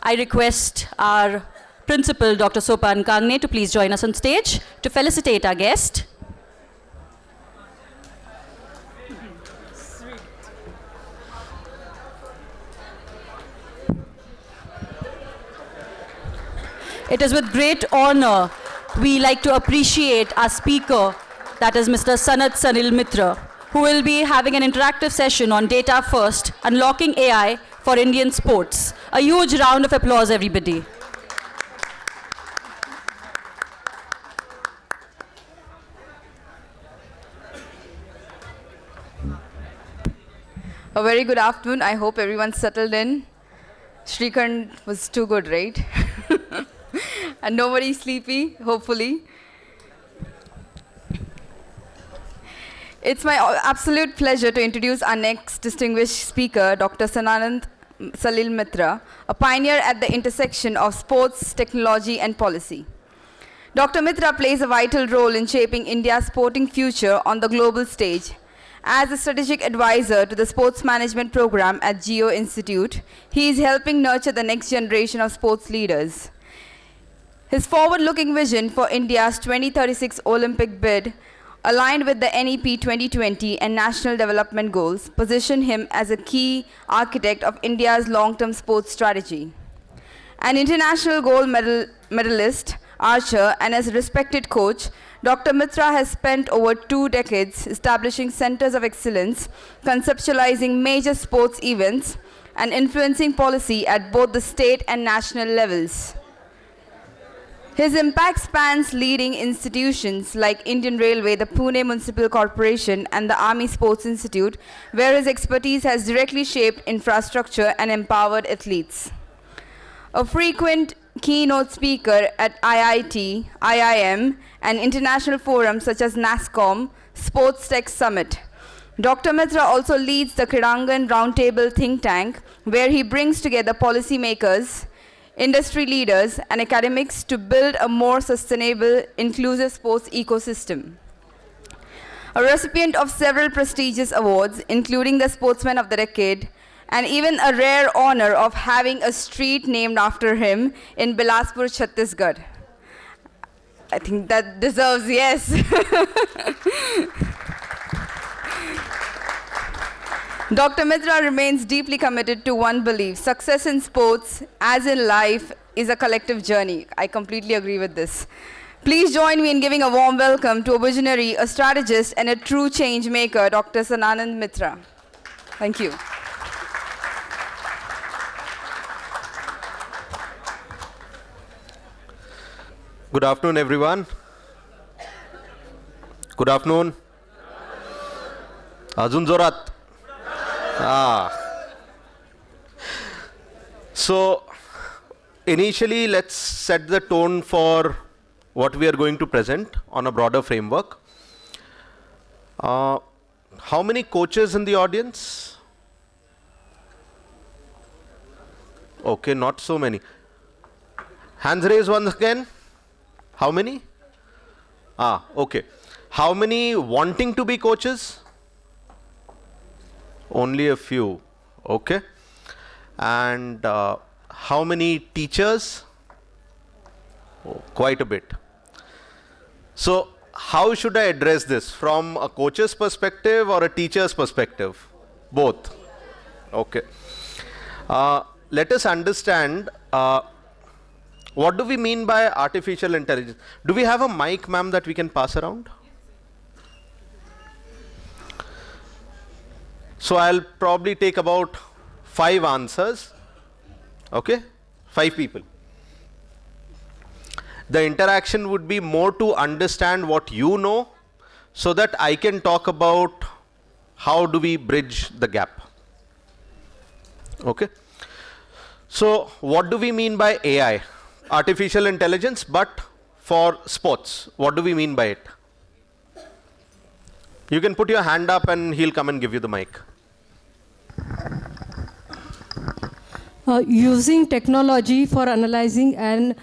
I request our principal, Dr. Sopan Kangne, to please join us on stage to felicitate our guest. It is with great honor we like to appreciate our speaker, that is Mr. Salil Mitra, who will be having an interactive session on Data First, Unlocking AI for Indian Sports. A huge round of applause, everybody. A very good afternoon. I hope everyone's settled in. Shrikant was too good, right? And nobody's sleepy, hopefully. It's my absolute pleasure to introduce our next distinguished speaker, Dr. Sanand Salil Mitra, a pioneer at the intersection of sports, technology, and policy. Dr. Mitra plays a vital role in shaping India's sporting future on the global stage. As a strategic advisor to the sports management program at Geo Institute, he is helping nurture the next generation of sports leaders. His forward-looking vision for India's 2036 Olympic bid, aligned with the NEP 2020 and national development goals, position him as a key architect of India's long-term sports strategy. An international gold medalist, archer, and as a respected coach, Dr. Mitra has spent over 2 decades establishing centers of excellence, conceptualizing major sports events, and influencing policy at both the state and national levels. His impact spans leading institutions like Indian Railway, the Pune Municipal Corporation, and the Army Sports Institute, where his expertise has directly shaped infrastructure and empowered athletes. A frequent keynote speaker at IIT, IIM, and international forums such as NASCOM, Sports Tech Summit. Dr. Mitra also leads the Kridangan Roundtable think tank, where he brings together policymakers, industry leaders, and academics to build a more sustainable, inclusive sports ecosystem. A recipient of several prestigious awards, including the Sportsman of the Decade, and even a rare honor of having a street named after him in Bilaspur, Chhattisgarh. I think that deserves yes. Dr. Mitra remains deeply committed to one belief: success in sports, as in life, is a collective journey. I completely agree with this. Please join me in giving a warm welcome to a visionary, a strategist, and a true change maker, Dr. Sanand Mitra. Thank you. Good afternoon, everyone. Good afternoon. Azun Zorat. So, initially, let's set the tone for what we are going to present on a broader framework. How many coaches in the audience? Okay, not so many. Hands raised once again. How many? Okay. How many wanting to be coaches? Only a few. Okay. And how many teachers? Oh, quite a bit. So, how should I address this? From a coach's perspective or a teacher's perspective? Both. Okay. Let us understand what do we mean by artificial intelligence? Do we have a mic, ma'am, that we can pass around? So I'll probably take about 5 answers. Okay? 5 people. The interaction would be more to understand what you know, so that I can talk about how do we bridge the gap. Okay? So what do we mean by AI? Artificial intelligence, but for sports. What do we mean by it? You can put your hand up and he'll come and give you the mic. Using technology for analyzing and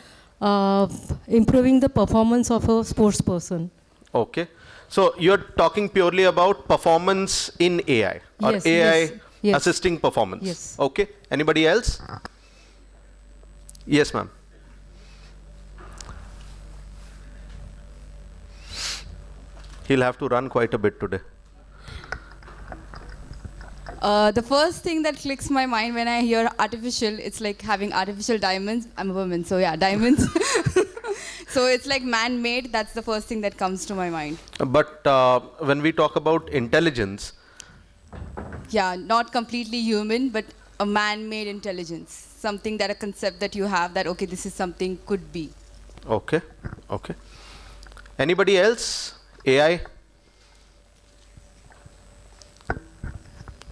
improving the performance of a sports person. Okay. So you're talking purely about performance in AI or Yes, AI yes. assisting performance. Yes. Okay. Anybody else? Yes, ma'am. He'll have to run quite a bit today. The first thing that clicks my mind when I hear artificial, it's like having artificial diamonds. I'm a woman, so yeah, diamonds. So it's like man-made. That's the first thing that comes to my mind. But when we talk about intelligence, Yeah, not completely human, but a man-made intelligence. Something that a concept that you have that, okay, this is something could be. okay, okay. Anybody else? AI?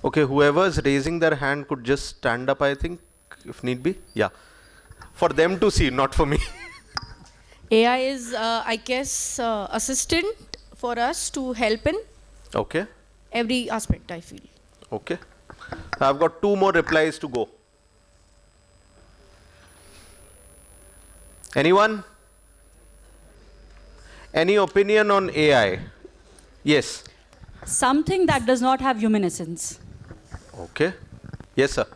Okay, whoever's raising their hand could just stand up, I think, if need be. Yeah. For them to see, not for me. AI is, I guess, assistant for us to help in Okay, every aspect, I feel. okay. I've got 2 more replies to go. Anyone? Any opinion on AI? Yes. Something that does not have human essence. Okay. Yes, sir.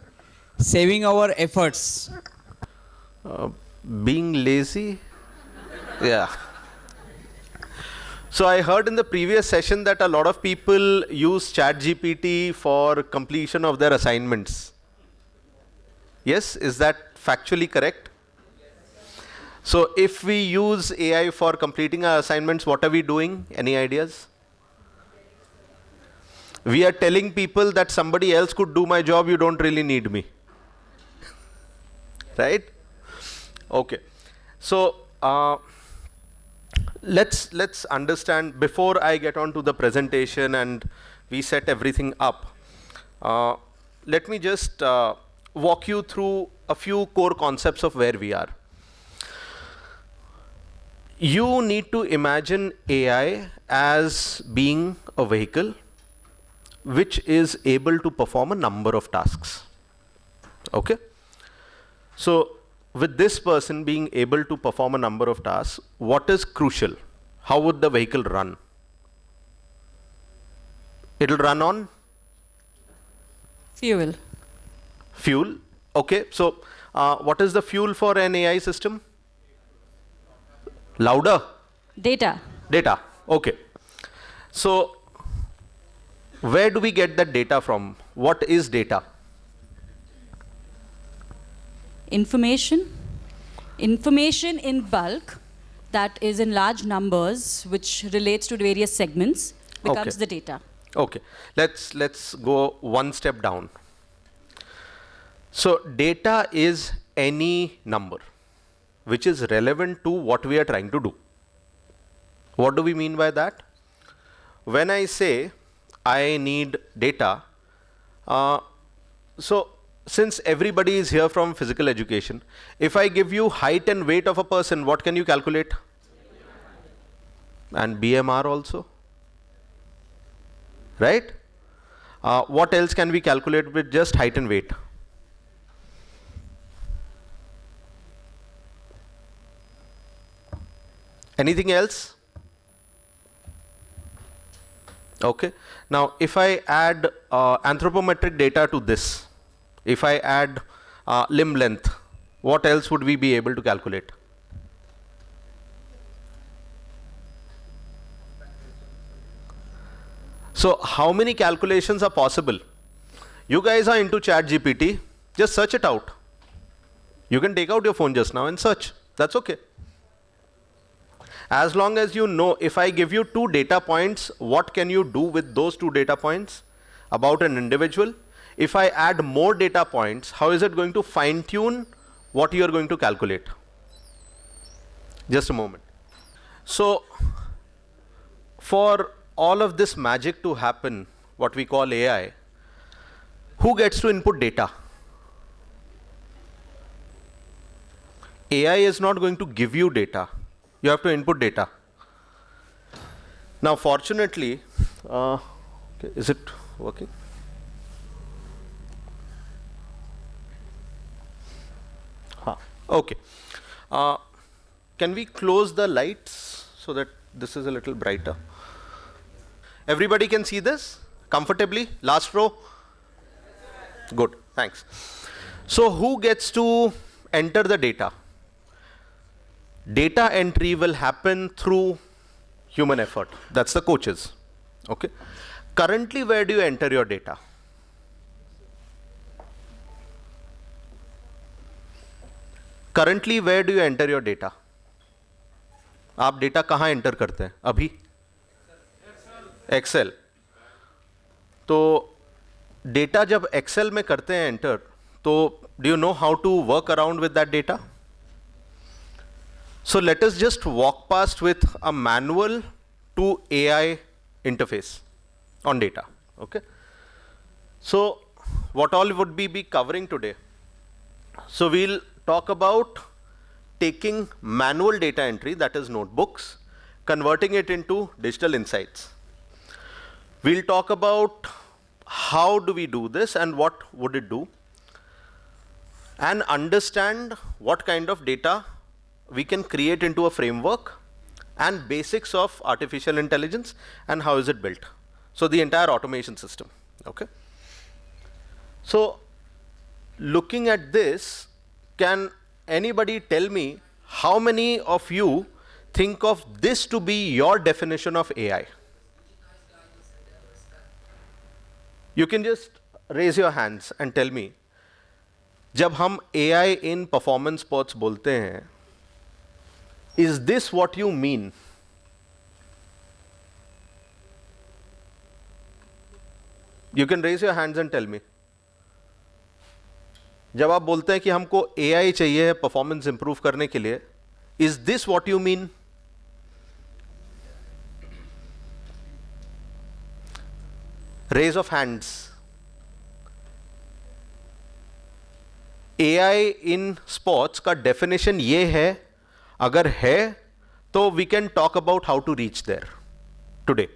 Saving our efforts. Being lazy? Yeah. So I heard in the previous session that a lot of people use ChatGPT for completion of their assignments. Yes, is that factually correct? So if we use AI for completing our assignments, what are we doing? Any ideas? We are telling people that somebody else could do my job, you don't really need me. Right? Okay. So let's understand, before I get on to the presentation and we set everything up, let me just walk you through a few core concepts of where we are. You need to imagine AI as being a vehicle which is able to perform a number of tasks. Okay? So with this person being able to perform a number of tasks, what is crucial? How would the vehicle run? It'll run on Fuel. fuel. Okay, so what is the fuel for an AI system? Louder? Data. Data. Okay. So where do we get that data from? What is data? Information. Information in bulk that is in large numbers, which relates to various segments, becomes Okay. the data. Okay. Let's go one step down. So data is any number which is relevant to what we are trying to do. What do we mean by that? When I say I need data, so since everybody is here from physical education, if I give you height and weight of a person, what can you calculate? And BMR also, right? What else can we calculate with just height and weight? Anything else? Okay. Now, if I add anthropometric data to this, if I add limb length, what else would we be able to calculate? So, how many calculations are possible? You guys are into ChatGPT, just search it out. You can take out your phone just now and search. That's okay. As long as you know, if I give you 2 data points, what can you do with those 2 data points about an individual? If I add more data points, how is it going to fine tune what you are going to calculate? Just a moment. So, for all of this magic to happen, what we call AI, who gets to input data? AI is not going to give you data. You have to input data. Now, fortunately, okay, is it working? Okay. Can we close the lights so that this is a little brighter? Everybody can see this comfortably? Last row? Good, thanks. So who gets to enter the data? Data entry will happen through human effort. That's the coaches. Okay. Currently, where do you enter your data? Currently, where do you enter your data? आप data कहाँ enter करते हैं अभी? Excel. तो data जब Excel में करते हैं एंटर, तो do you know how to work around with that data? So let us just walk past with a manual to AI interface on data. Okay. So what all would we be covering today? So we'll talk about taking manual data entry, that is notebooks, converting it into digital insights. We'll talk about how do we do this and what would it do, and understand what kind of data we can create into a framework and basics of artificial intelligence and how is it built. So the entire automation system. Okay. So looking at this, can anybody tell me how many of you think of this to be your definition of AI? You can just raise your hands and tell me. जब हम AI in performance sports बोलते हैं, is this what you mean? You can raise your hands and tell me. जब आप बोलते हैं कि हमको AI चाहिए परफॉर्मेंस इंप्रूव करने के लिए, is this what you mean? Raise of hands. AI in sports का definition ये है, अगर है तो we can talk about how to reach there today.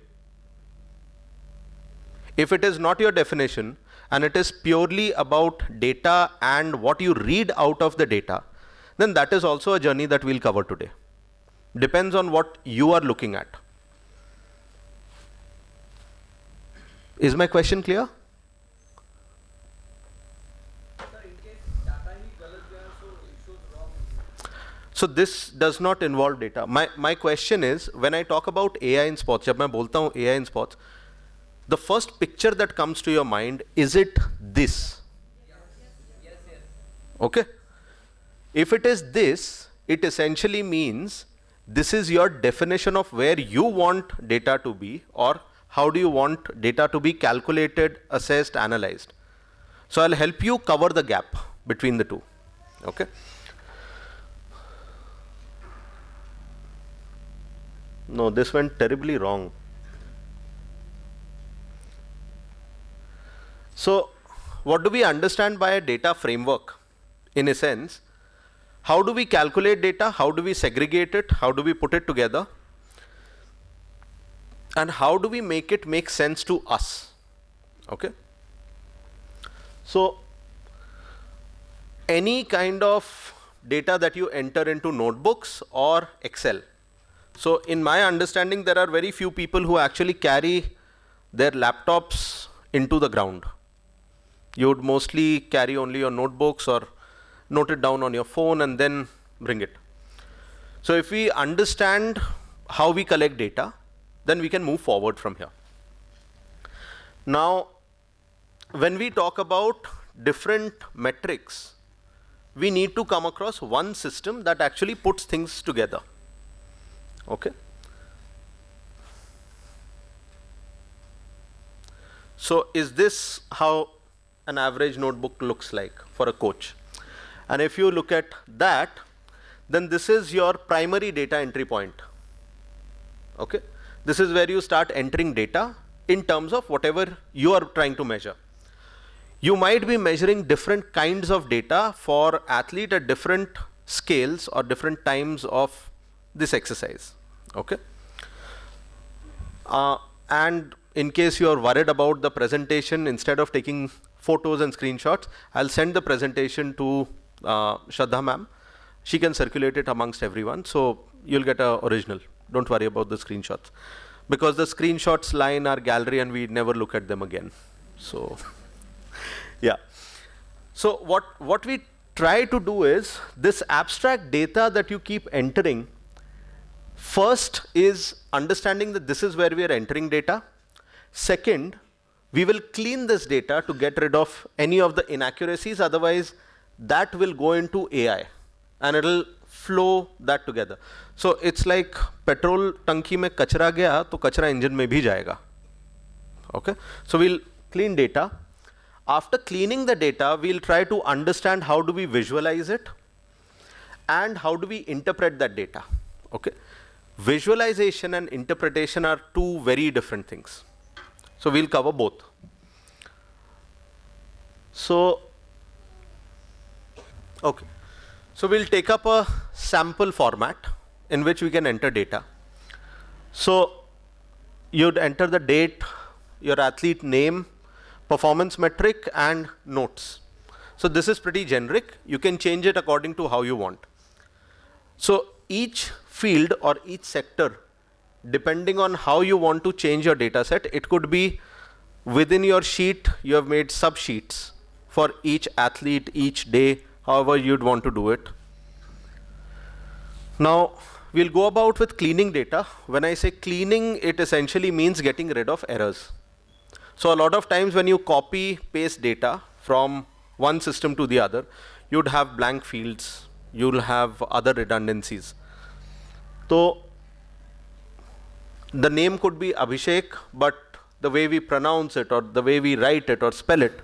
If it is not your definition and it is purely about data and what you read out of the data, then that is also a journey that we'll cover today. Depends on what you are looking at. Is my question clear? So this does not involve data. My question is, when I talk about AI in sports, जब मैं बोलता हूँ AI in sports, the first picture that comes to your mind, is it this? Yes. Okay. If it is this, it essentially means this is your definition of where you want data to be, or how do you want data to be calculated, assessed, analyzed. So I'll help you cover the gap between the two. Okay. No, this went terribly wrong. So what do we understand by a data framework? In a sense, how do we calculate data? How do we segregate it? How do we put it together? And how do we make it make sense to us? Okay. So any kind of data that you enter into notebooks or Excel. So in my understanding, there are very few people who actually carry their laptops into the ground. You would mostly carry only your notebooks or note it down on your phone and then bring it. So if we understand how we collect data, then we can move forward from here. Now, when we talk about different metrics, we need to come across one system that actually puts things together. Okay. So is this how an average notebook looks like for a coach? And if you look at that, then this is your primary data entry point. Okay. This is where you start entering data in terms of whatever you are trying to measure. You might be measuring different kinds of data for athlete at different scales or different times of this exercise. Okay. And in case you are worried about the presentation, instead of taking photos and screenshots, I'll send the presentation to Shraddha ma'am. She can circulate it amongst everyone, so you'll get an original. Don't worry about the screenshots, because the screenshots lie in our gallery and we never look at them again. So yeah. So what we try to do is, this abstract data that you keep entering, first is understanding that this is where we are entering data. Second, we will clean this data to get rid of any of the inaccuracies, otherwise that will go into AI and it'll flow that together. So it's like petrol tanki mein kachra gaya, to kachra engine mein bhi jayega. Okay, so we'll clean data. After cleaning the data, we'll try to understand how do we visualize it and how do we interpret that data. Okay, visualization and interpretation are two very different things. So we'll cover both. So, okay. So we'll take up a sample format in which we can enter data. So you'd enter the date, your athlete name, performance metric, and notes. So this is pretty generic. You can change it according to how you want. So each field or each sector, depending on how you want to change your data set, it could be within your sheet, you have made sub-sheets for each athlete, each day, however you'd want to do it. Now, we'll go about with cleaning data. When I say cleaning, it essentially means getting rid of errors. So a lot of times when you copy paste data from one system to the other, you'd have blank fields, you'll have other redundancies. So the name could be Abhishek, but the way we pronounce it or the way we write it or spell it,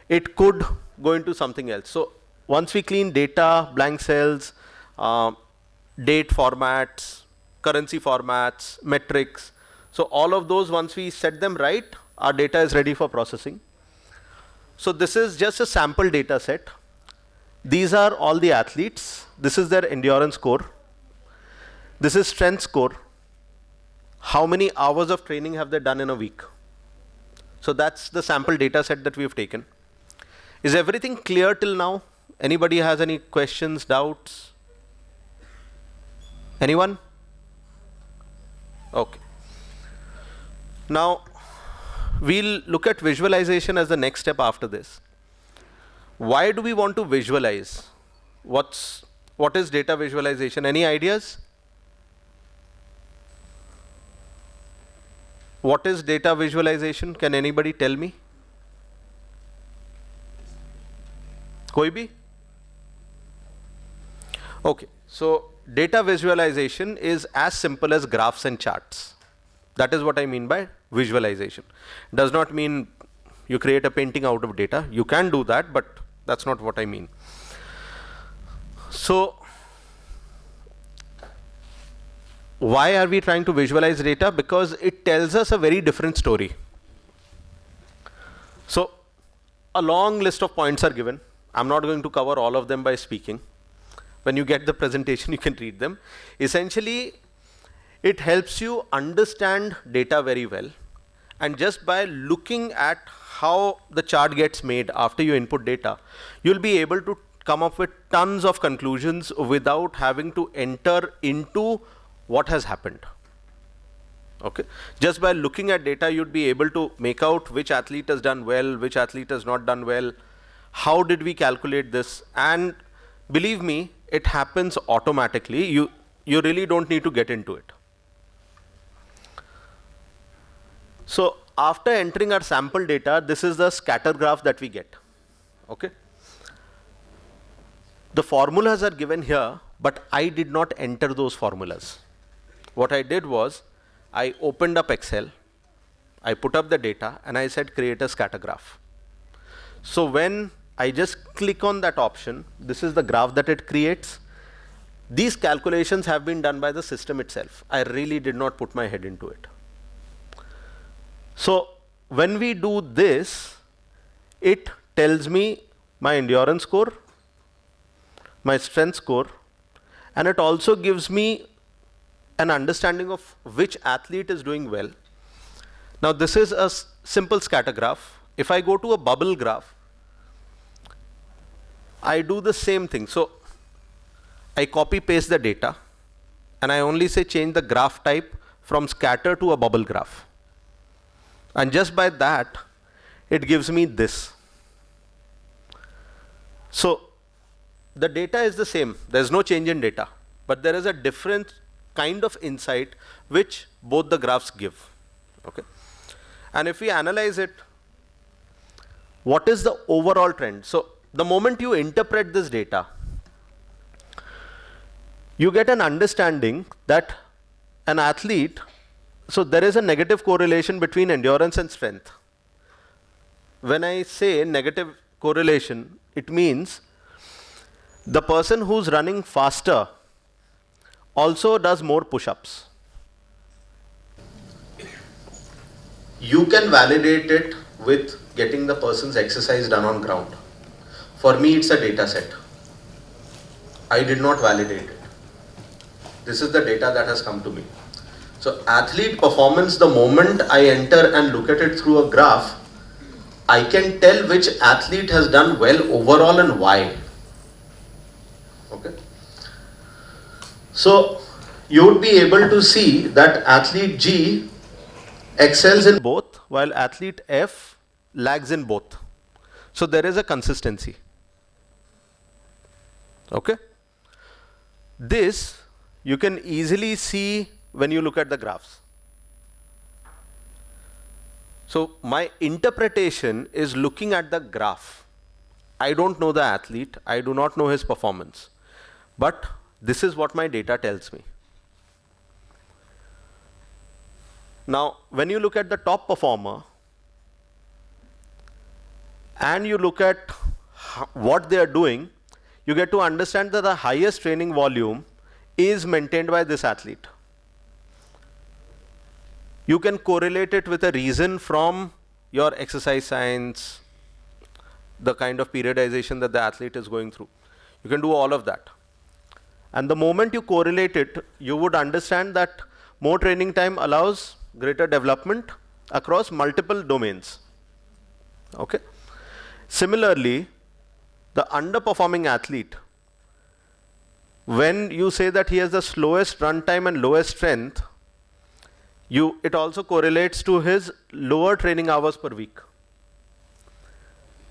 it could go into something else. So once we clean data, blank cells, date formats, currency formats, metrics, so all of those, once we set them right, our data is ready for processing. So this is just a sample data set. These are all the athletes. This is their endurance score. This is strength score. How many hours of training have they done in a week? So that's the sample data set that we have taken. Is everything clear till now? Anybody has any questions, doubts? Anyone? Okay. Now, we'll look at visualization as the next step after this. Why do we want to visualize? What is data visualization? Any ideas? What is data visualization? Can anybody tell me? Koi bhi? Okay, so data visualization is as simple as graphs and charts. That is what I mean by visualization. Does not mean you create a painting out of data. You can do that, but that's not what I mean. So why are we trying to visualize data? Because it tells us a very different story. So a long list of points are given. I'm not going to cover all of them by speaking. When you get the presentation, you can read them. Essentially, it helps you understand data very well. And just by looking at how the chart gets made after you input data, you'll be able to come up with tons of conclusions without having to enter into what has happened. Okay. Just by looking at data, you'd be able to make out which athlete has done well, which athlete has not done well, how did we calculate this, and believe me, it happens automatically. You really don't need to get into it. So after entering our sample data, this is the scatter graph that we get. Okay. The formulas are given here, but I did not enter those formulas. What I did was, I opened up Excel, I put up the data, and I said create a scatter graph. So when I just click on that option, this is the graph that it creates. These calculations have been done by the system itself. I really did not put my head into it. So when we do this, it tells me my endurance score, my strength score, and it also gives me an understanding of which athlete is doing well. Now this is a simple scatter graph. If I go to a bubble graph, I do the same thing. So I copy paste the data and I only say change the graph type from scatter to a bubble graph. And just by that, it gives me this. So the data is the same. There's no change in data, but there is a different kind of insight which both the graphs give. Okay. And if we analyze it, what is the overall trend? So the moment you interpret this data, you get an understanding that an athlete, so there is a negative correlation between endurance and strength. When I say negative correlation, it means the person who's running faster also does more push-ups. You can validate it with getting the person's exercise done on ground. For me, it's a data set. I did not validate it. This is the data that has come to me. So athlete performance, the moment I enter and look at it through a graph, I can tell which athlete has done well overall and why. Okay. So you would be able to see that athlete G excels in both, while athlete F lags in both. So there is a consistency. Okay. This you can easily see when you look at the graphs. So my interpretation is looking at the graph. I don't know the athlete, I do not know his performance, but this is what my data tells me. Now, when you look at the top performer and you look at what they are doing, you get to understand that the highest training volume is maintained by this athlete. You can correlate it with a reason from your exercise science, the kind of periodization that the athlete is going through. You can do all of that. And the moment you correlate it, you would understand that more training time allows greater development across multiple domains. Okay. Similarly, the underperforming athlete, when you say that he has the slowest run time and lowest strength, it also correlates to his lower training hours per week.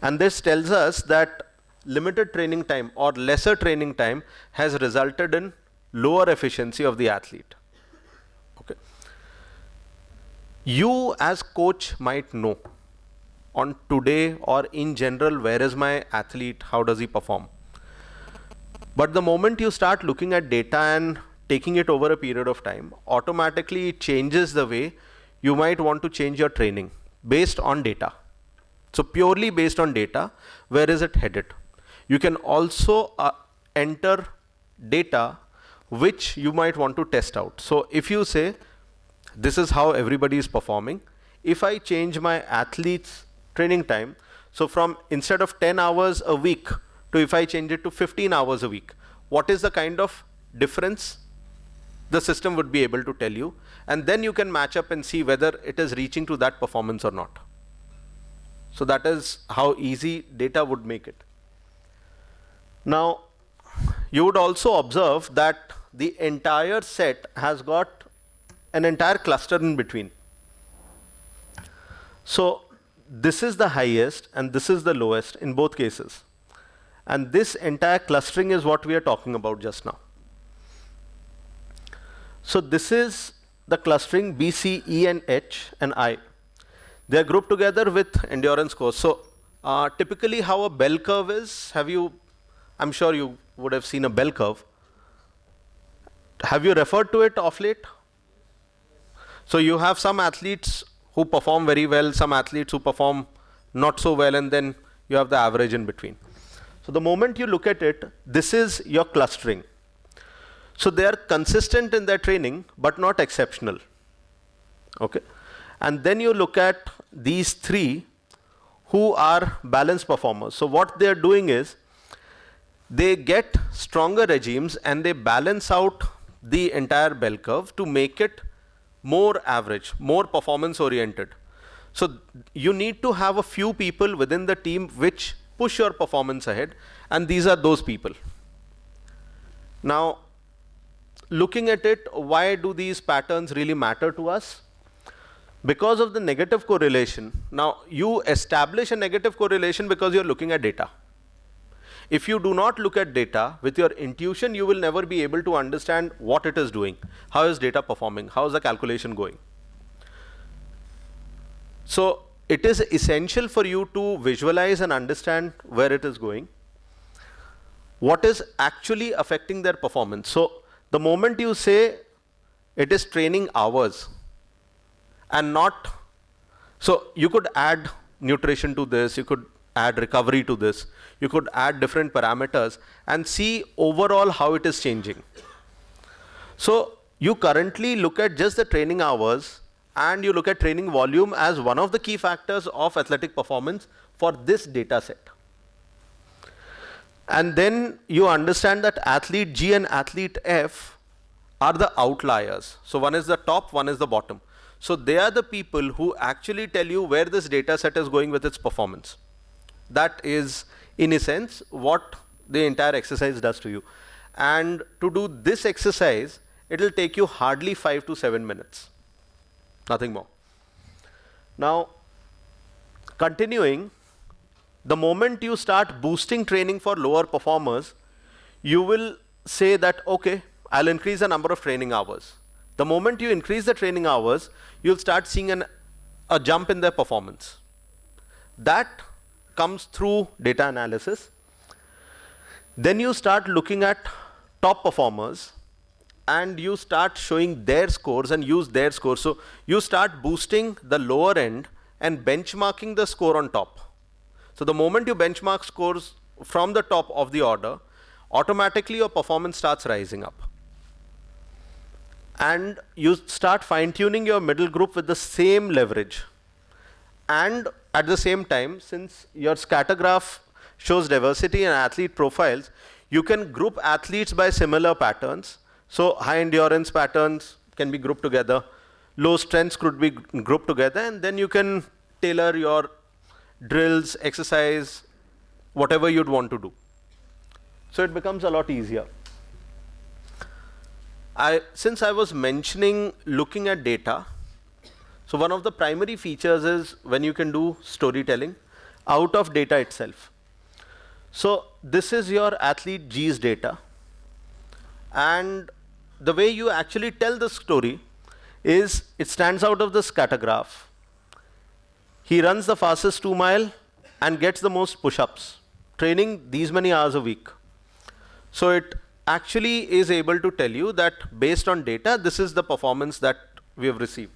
And this tells us that limited training time or lesser training time has resulted in lower efficiency of the athlete. Okay. You as coach might know on today or in general, where is my athlete, how does he perform? But the moment you start looking at data and taking it over a period of time, automatically it changes the way you might want to change your training based on data. So purely based on data, where is it headed? You can also enter data which you might want to test out. So if you say, this is how everybody is performing, if I change my athlete's training time, so from instead of 10 hours a week to if I change it to 15 hours a week, what is the kind of difference the system would be able to tell you, and then you can match up and see whether it is reaching to that performance or not. So that is how easy data would make it. Now, you would also observe that the entire set has got an entire cluster in between. So this is the highest and this is the lowest in both cases. And this entire clustering is what we are talking about just now. So this is the clustering B, C, E, and H, and I. They are grouped together with endurance scores. So typically how a bell curve is, I'm sure you would have seen a bell curve. Have you referred to it of late? So you have some athletes who perform very well, some athletes who perform not so well, and then you have the average in between. So the moment you look at it, this is your clustering. So they are consistent in their training, but not exceptional. Okay. And then you look at these three who are balanced performers. So what they are doing is, they get stronger regimes and they balance out the entire bell curve to make it more average, more performance oriented. So you need to have a few people within the team which push your performance ahead, and these are those people. Now, looking at it, why do these patterns really matter to us? Because of the negative correlation. Now, you establish a negative correlation because you're looking at data. If you do not look at data with your intuition, you will never be able to understand what it is doing. How is data performing? How is the calculation going? So it is essential for you to visualize and understand where it is going, what is actually affecting their performance. So the moment you say it is training hours and not, so you could add nutrition to this, you could add recovery to this, you could add different parameters and see overall how it is changing. So you currently look at just the training hours and you look at training volume as one of the key factors of athletic performance for this data set. And then you understand that athlete G and athlete F are the outliers. So one is the top, one is the bottom. So they are the people who actually tell you where this data set is going with its performance. That is, in a sense, what the entire exercise does to you. And to do this exercise, it will take you hardly 5 to 7 minutes. Nothing more. Now, continuing, the moment you start boosting training for lower performers, you will say that, okay, I'll increase the number of training hours. The moment you increase the training hours, you'll start seeing a jump in their performance. That comes through data analysis. Then you start looking at top performers and you start showing their scores and use their scores. So you start boosting the lower end and benchmarking the score on top. So the moment you benchmark scores from the top of the order, automatically your performance starts rising up. And you start fine-tuning your middle group with the same leverage. And at the same time, since your scatter graph shows diversity in athlete profiles, you can group athletes by similar patterns. So high endurance patterns can be grouped together, low strengths could be grouped together, and then you can tailor your drills, exercise, whatever you'd want to do. So it becomes a lot easier. Since I was mentioning looking at data, so one of the primary features is when you can do storytelling out of data itself. So this is your athlete G's data. And the way you actually tell the story is it stands out of the scatter graph. He runs the fastest 2 mile and gets the most push-ups, training these many hours a week. So it actually is able to tell you that based on data, this is the performance that we have received.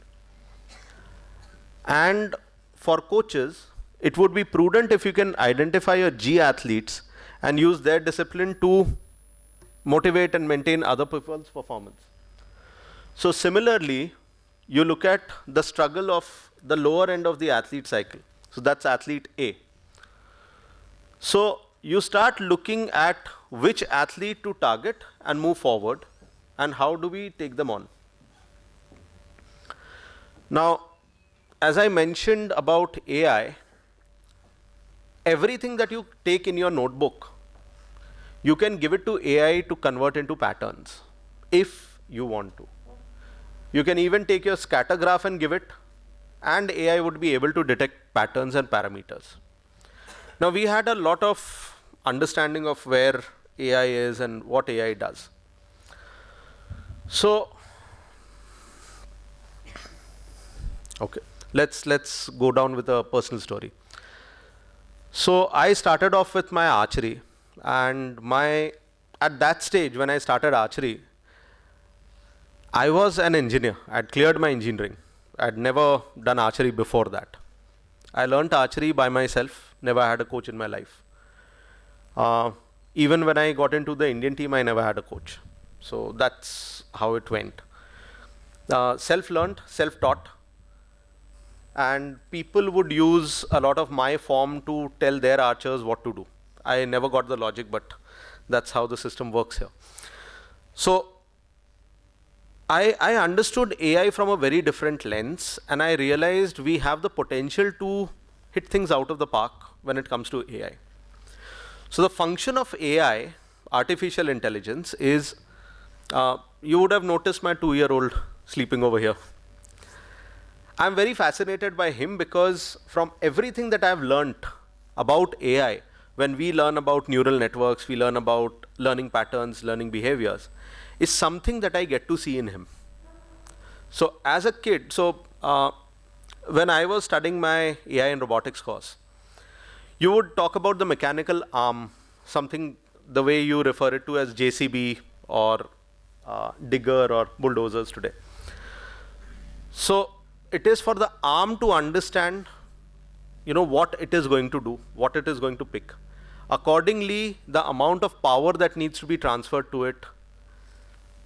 And for coaches, it would be prudent if you can identify your G athletes and use their discipline to motivate and maintain other people's performance. So similarly, you look at the struggle of the lower end of the athlete cycle. So that's athlete A. So you start looking at which athlete to target and move forward, and how do we take them on. Now, as I mentioned about AI, everything that you take in your notebook, you can give it to AI to convert into patterns, if you want to. You can even take your scatter graph and give it, and AI would be able to detect patterns and parameters. Now, we had a lot of understanding of where AI is and what AI does. So, okay, let's go down with a personal story. So I started off with my archery, and at that stage when I started archery, I was an engineer. I'd cleared my engineering. I'd never done archery before that. I learned archery by myself, never had a coach in my life. Even when I got into the Indian team, I never had a coach. So that's how it went. Self-learned, self-taught. And people would use a lot of my form to tell their archers what to do. I never got the logic, but that's how the system works here. So I understood AI from a very different lens, and I realized we have the potential to hit things out of the park when it comes to AI. So the function of AI, artificial intelligence, is, you would have noticed my 2-year-old sleeping over here. I'm very fascinated by him because from everything that I've learnt about AI, when we learn about neural networks, we learn about learning patterns, learning behaviors, is something that I get to see in him. So as a kid, when I was studying my AI and robotics course, you would talk about the mechanical arm, something the way you refer it to as JCB or digger or bulldozers today. So it is for the arm to understand, what it is going to do, what it is going to pick. Accordingly, the amount of power that needs to be transferred to it,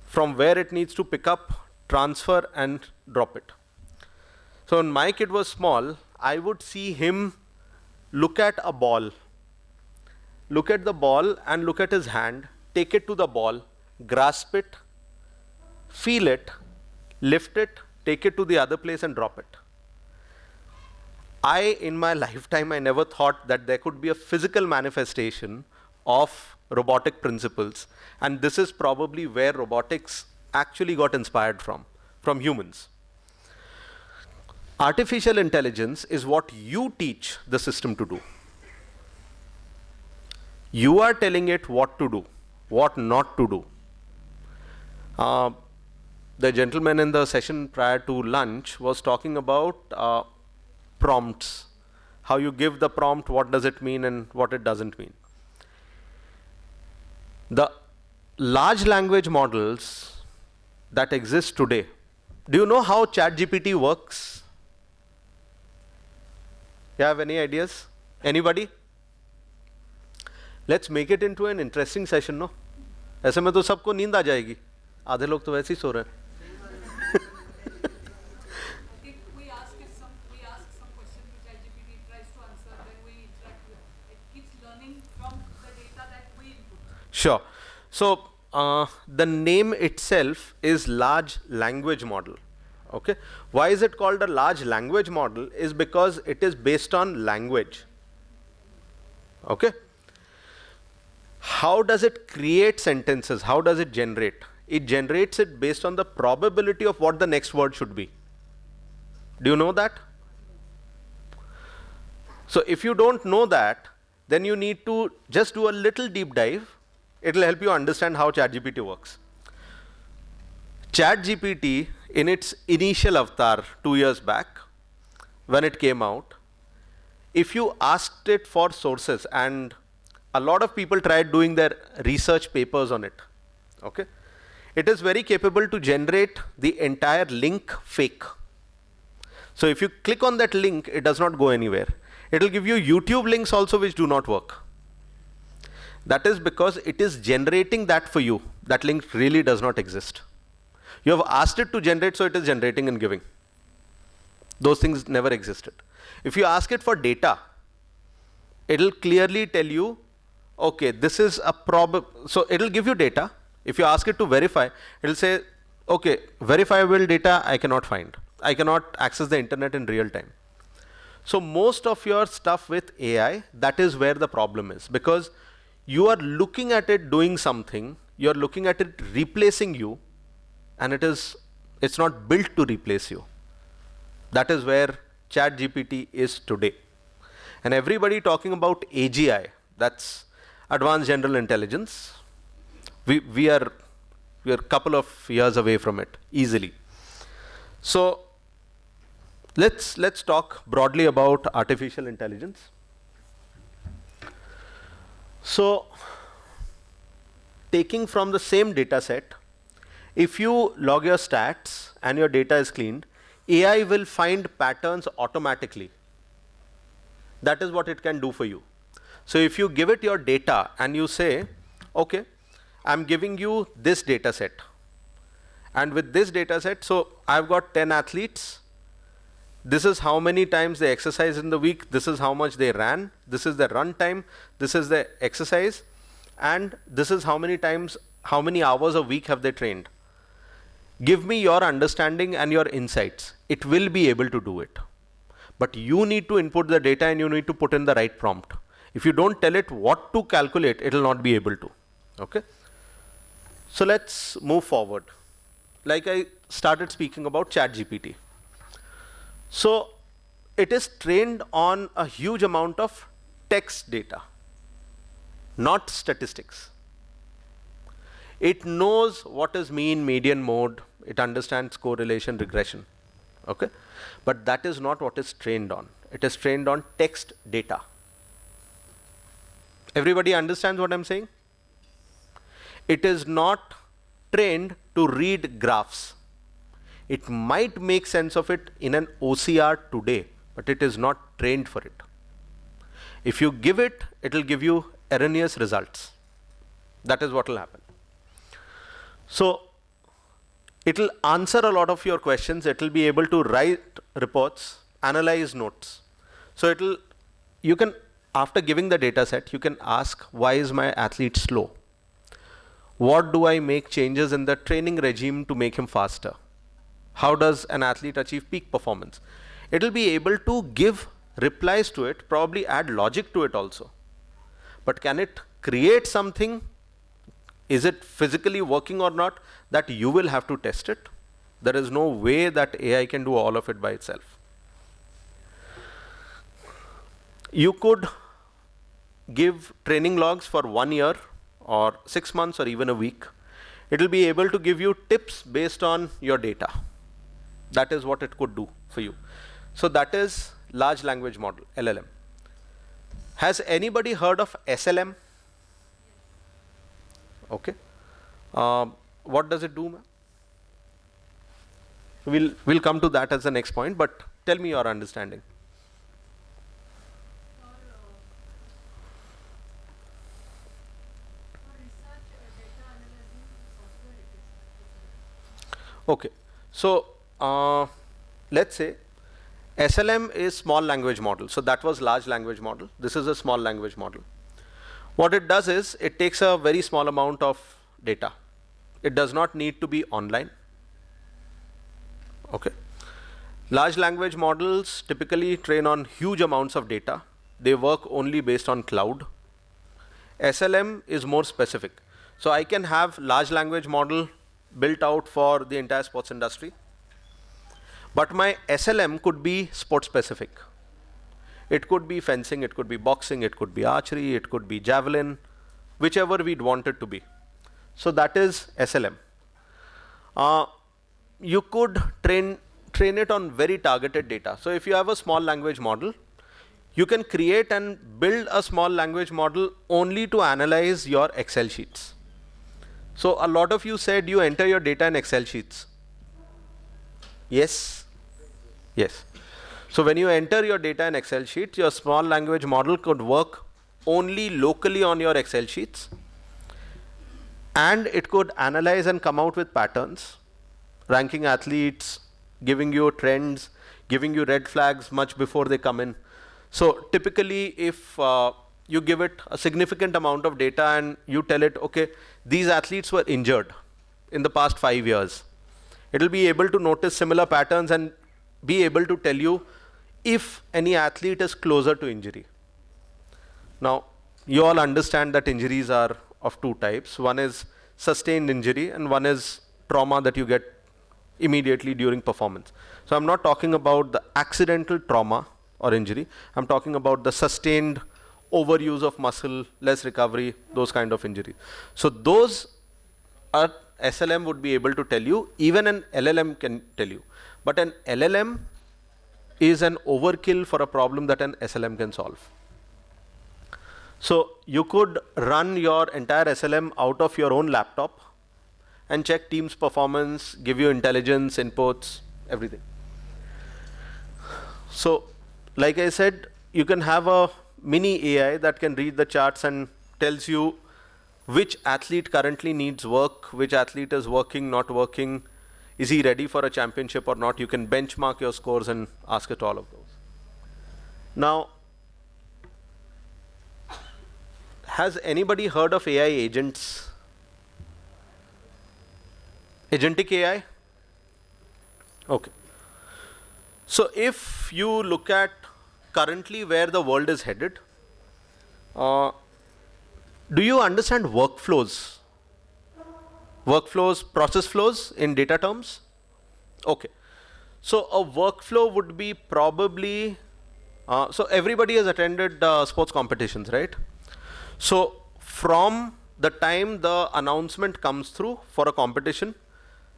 from where it needs to pick up, transfer and drop it. So when my kid was small, I would see him look at a ball, look at the ball and look at his hand, take it to the ball, grasp it, feel it, lift it, take it to the other place and drop it. In my lifetime, I never thought that there could be a physical manifestation of robotic principles. And this is probably where robotics actually got inspired from humans. Artificial intelligence is what you teach the system to do. You are telling it what to do, what not to do. The gentleman in the session prior to lunch was talking about prompts, how you give the prompt, what does it mean and what it doesn't mean. The large language models that exist today, do you know how ChatGPT works? You have any ideas? Anybody? Let's make it into an interesting session, no? ऐसे में तो सबको नींद आ जाएगी, आधे लोग तो वैसे ही सो रहे हैं. We ask some question to ChatGPT, it tries to answer, then we interact with it. It keeps learning from the data that we input. Sure. So the name itself is large language model. Okay. Why is it called a large language model? Is because it is based on language. Okay. How does it create sentences? How does it generate? It generates it based on the probability of what the next word should be. Do you know that? So if you don't know that, then you need to just do a little deep dive. It will help you understand how ChatGPT works. ChatGPT, in its initial avatar 2 years back, when it came out, if you asked it for sources, and a lot of people tried doing their research papers on it, okay, it is very capable to generate the entire link fake. So if you click on that link, it does not go anywhere. It will give you YouTube links also which do not work. That is because it is generating that for you. That link really does not exist. You have asked it to generate, so it is generating and giving. Those things never existed. If you ask it for data, it will clearly tell you, okay, this is a problem. So it will give you data. If you ask it to verify, it will say, okay, verifiable data I cannot find. I cannot access the internet in real time. So most of your stuff with AI, that is where the problem is, because you are looking at it doing something, you are looking at it replacing you, and it's not built to replace you. That is where ChatGPT is today. And everybody talking about AGI, that's advanced general intelligence. We are a couple of years away from it, easily. So let's talk broadly about artificial intelligence. So taking from the same data set, if you log your stats and your data is cleaned, AI will find patterns automatically. That is what it can do for you. So if you give it your data and you say, okay, I'm giving you this data set. And with this data set, so I've got 10 athletes. This is how many times they exercise in the week. This is how much they ran. This is the run time. This is the exercise. And this is how many times, how many hours a week have they trained. Give me your understanding and your insights. It will be able to do it. But you need to input the data and you need to put in the right prompt. If you don't tell it what to calculate, it will not be able to. Okay? So let's move forward. Like I started speaking about ChatGPT. So it is trained on a huge amount of text data. not statistics. It knows what is mean, median, mode. It understands correlation, regression. Okay? But that is not what is trained on. It is trained on text data. Everybody understands what I'm saying? It is not trained to read graphs. It might make sense of it in an OCR today, but it is not trained for it. If you give it, it will give you erroneous results. That is what will happen. So it will answer a lot of your questions. It will be able to write reports, analyze notes. So you can, after giving the data set, you can ask, why is my athlete slow? What do I make changes in the training regime to make him faster? How does an athlete achieve peak performance? It will be able to give replies to it, probably add logic to it also. But can it create something? Is it physically working or not? That you will have to test it. There is no way that AI can do all of it by itself. You could give training logs for 1 year or 6 months or even a week. It will be able to give you tips based on your data. That is what it could do for you. So that is large language model, LLM. Has anybody heard of SLM? Okay. What does it do, ma'am? We'll come to that as the next point, but tell me your understanding. Okay. So let's say SLM is small language model. So that was large language model. This is a small language model. What it does is it takes a very small amount of data. It does not need to be online. Okay. Large language models typically train on huge amounts of data. They work only based on cloud. SLM is more specific. So I can have large language model built out for the entire sports industry. But my SLM could be sport specific. It could be fencing, it could be boxing, it could be archery, it could be javelin, whichever we'd want it to be. So that is SLM. You could train it on very targeted data. So if you have a small language model, you can create and build a small language model only to analyze your Excel sheets. So a lot of you said you enter your data in Excel sheets. Yes? Yes. So when you enter your data in Excel sheets, your small language model could work only locally on your Excel sheets. And it could analyze and come out with patterns, ranking athletes, giving you trends, giving you red flags much before they come in. So typically if you give it a significant amount of data and you tell it, okay, these athletes were injured in the past 5 years. It will be able to notice similar patterns and be able to tell you if any athlete is closer to injury. Now, you all understand that injuries are of two types. One is sustained injury and one is trauma that you get immediately during performance. So I'm not talking about the accidental trauma or injury. I'm talking about the sustained overuse of muscle, less recovery, those kind of injuries. So those are SLM would be able to tell you, even an LLM can tell you. But an LLM is an overkill for a problem that an SLM can solve. So you could run your entire SLM out of your own laptop and check team's performance, give you intelligence, inputs, everything. So like I said, you can have a mini AI that can read the charts and tells you which athlete currently needs work, which athlete is working, not working, is he ready for a championship or not. You can benchmark your scores and ask it all of those. Now, has anybody heard of AI agents? Agentic AI? Okay. So if you look at currently where the world is headed, do you understand workflows? Workflows, process flows in data terms? Okay. So a workflow would be probably, so everybody has attended sports competitions, right? So from the time the announcement comes through for a competition,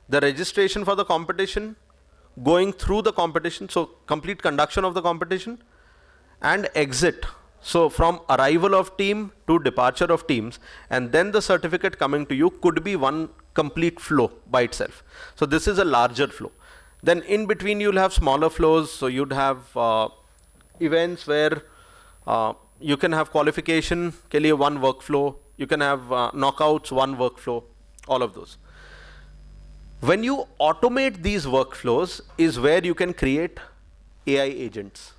the registration for the competition, going through the competition, so complete conduction of the competition, and exit. So from arrival of team to departure of teams, and then the certificate coming to you could be one complete flow by itself. So this is a larger flow. Then in between you'll have smaller flows. So you'd have events where you can have qualification के लिए one workflow, you can have knockouts, one workflow, all of those. When you automate these workflows is where you can create AI agents.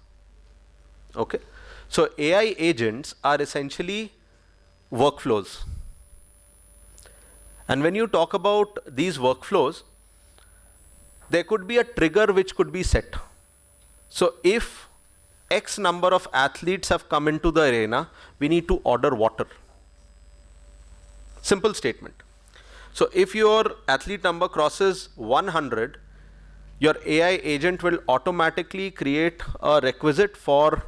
Okay, so AI agents are essentially workflows. And when you talk about these workflows, there could be a trigger which could be set. So if X number of athletes have come into the arena, we need to order water. Simple statement. So if your athlete number crosses 100, your AI agent will automatically create a requisite for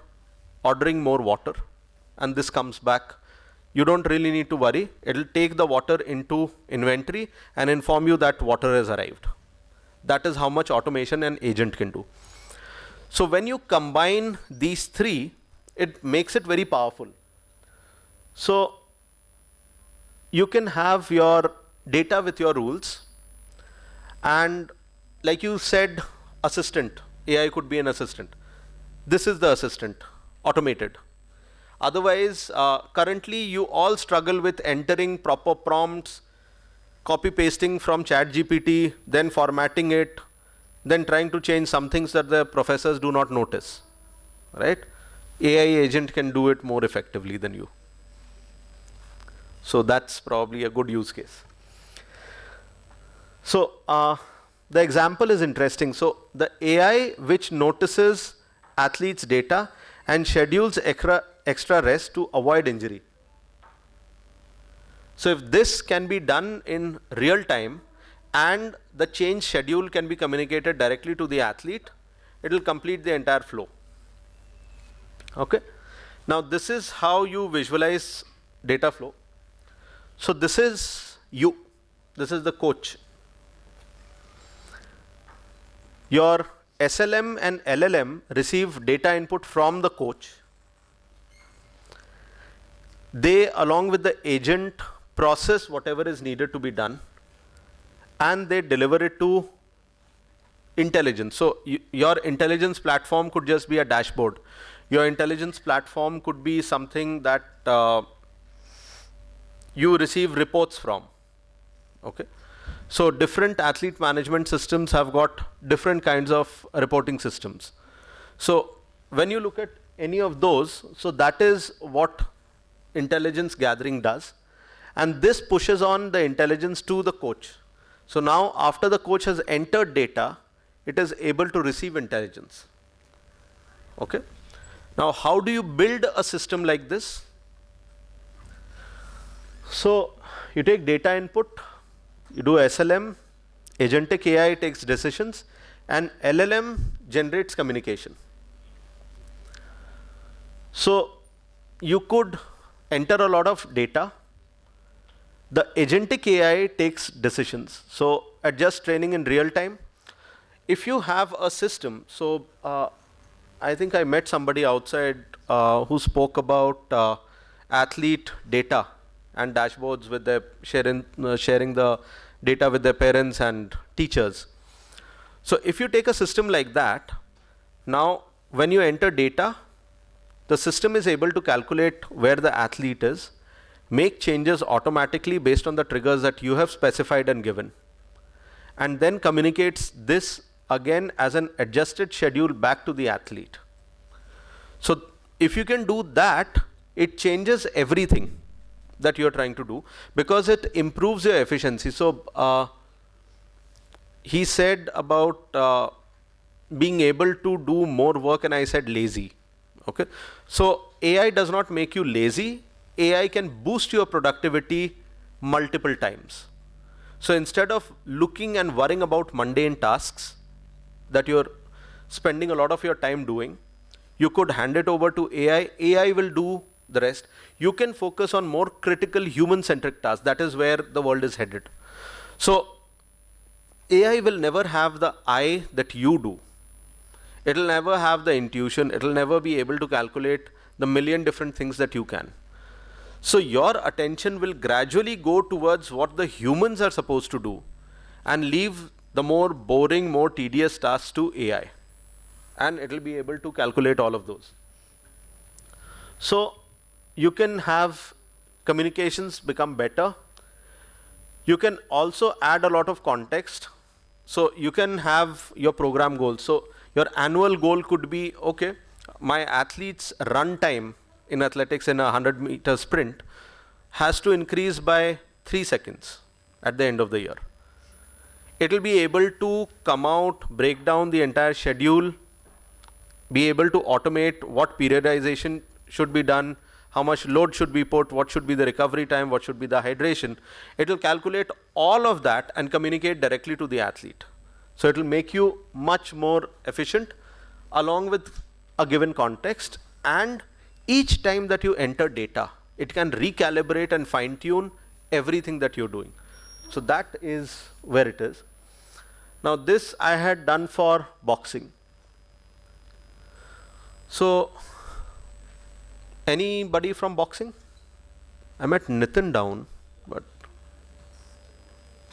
ordering more water, and this comes back. You don't really need to worry. It'll take the water into inventory and inform you that water has arrived. That is how much automation an agent can do. So when you combine these three, it makes it very powerful. So you can have your data with your rules, and like you said, assistant, AI could be an assistant. This is the assistant, automated. Otherwise, currently you all struggle with entering proper prompts, copy pasting from ChatGPT, then formatting it, then trying to change some things that the professors do not notice, right? AI agent can do it more effectively than you. So that's probably a good use case. So the example is interesting. So the AI which notices athletes' data and schedules extra rest to avoid injury. So if this can be done in real time and the change schedule can be communicated directly to the athlete, it will complete the entire flow. Okay. Now this is how you visualize data flow. So this is you. This is the coach. Your SLM and LLM receive data input from the coach. They, along with the agent, process whatever is needed to be done, and they deliver it to intelligence. So your intelligence platform could just be a dashboard. Your intelligence platform could be something that you receive reports from. Okay. So different athlete management systems have got different kinds of reporting systems. So when you look at any of those, so that is what intelligence gathering does. And this pushes on the intelligence to the coach. So now after the coach has entered data, it is able to receive intelligence. Okay. Now how do you build a system like this? So you take data input, you do SLM, agentic AI takes decisions, and LLM generates communication. So you could enter a lot of data. The agentic AI takes decisions. So adjust training in real time. If you have a system, so I think I met somebody outside who spoke about athlete data and dashboards with their sharing the data with their parents and teachers. So if you take a system like that, now when you enter data, the system is able to calculate where the athlete is, make changes automatically based on the triggers that you have specified and given, and then communicates this again as an adjusted schedule back to the athlete. So if you can do that, it changes everything that you're trying to do because it improves your efficiency. So he said about being able to do more work, and I said lazy. Okay. So AI does not make you lazy. AI can boost your productivity multiple times. So instead of looking and worrying about mundane tasks that you're spending a lot of your time doing, you could hand it over to AI. AI will do the rest, you can focus on more critical human-centric tasks. That is where the world is headed. So AI will never have the eye that you do. It will never have the intuition. It will never be able to calculate the million different things that you can. So your attention will gradually go towards what the humans are supposed to do and leave the more boring, more tedious tasks to AI. And it will be able to calculate all of those. So you can have communications become better. You can also add a lot of context. So you can have your program goals. So your annual goal could be, okay, my athlete's run time in athletics in a 100-meter sprint has to increase by 3 seconds at the end of the year. It will be able to come out, break down the entire schedule, be able to automate what periodization should be done, how much load should be put, what should be the recovery time, what should be the hydration. It will calculate all of that and communicate directly to the athlete. So it will make you much more efficient along with a given context, and each time that you enter data, it can recalibrate and fine-tune everything that you're doing. So that is where it is. Now this I had done for boxing. So anybody from boxing? I met Nitin down, but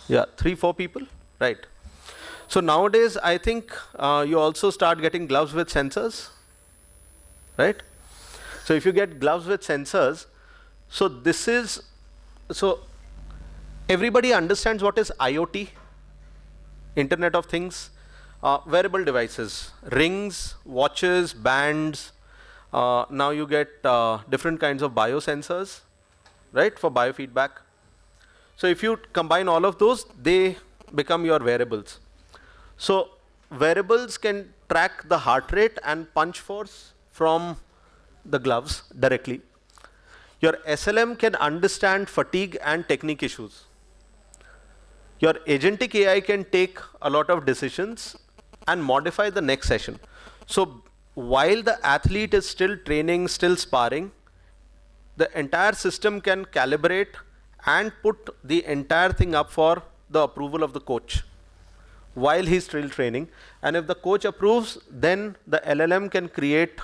yeah, 3-4 people, right? So nowadays, I think you also start getting gloves with sensors, right? So if you get gloves with sensors, so this is, so everybody understands what is IoT, Internet of Things, wearable devices, rings, watches, bands. Now you get different kinds of biosensors, right, for biofeedback. So if you combine all of those, they become your wearables. So wearables can track the heart rate and punch force from the gloves directly. Your SLM can understand fatigue and technique issues. Your agentic AI can take a lot of decisions and modify the next session. So while the athlete is still training, still sparring, the entire system can calibrate and put the entire thing up for the approval of the coach while he's still training. And if the coach approves, then the LLM can create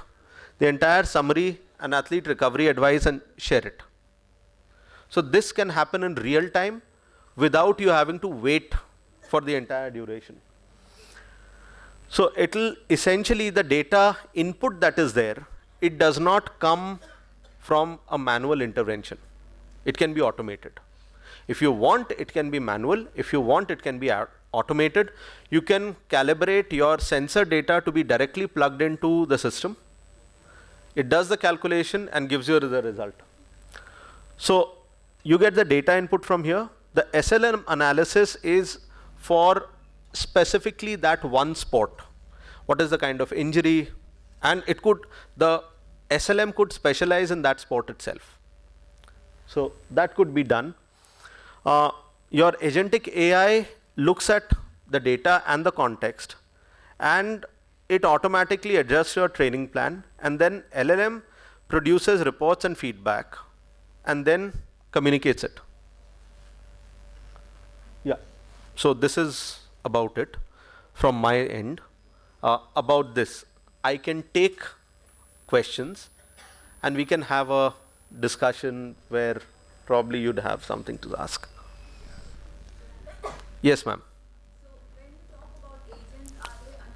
the entire summary and athlete recovery advice and share it. So this can happen in real time without you having to wait for the entire duration. So it'll essentially, the data input that is there, it does not come from a manual intervention. It can be automated. If you want, it can be manual. If you want, it can be automated. You can calibrate your sensor data to be directly plugged into the system. It does the calculation and gives you the result. So you get the data input from here. The SLM analysis is for specifically that one sport. What is the kind of injury? And it could, the SLM could specialize in that sport itself. So that could be done. Your agentic AI looks at the data and the context, and it automatically adjusts your training plan, and then LLM produces reports and feedback and then communicates it. Yeah, so this is about it from my end. About this, I can take questions and we can have a discussion where probably you'd have something to ask. Yes, ma'am.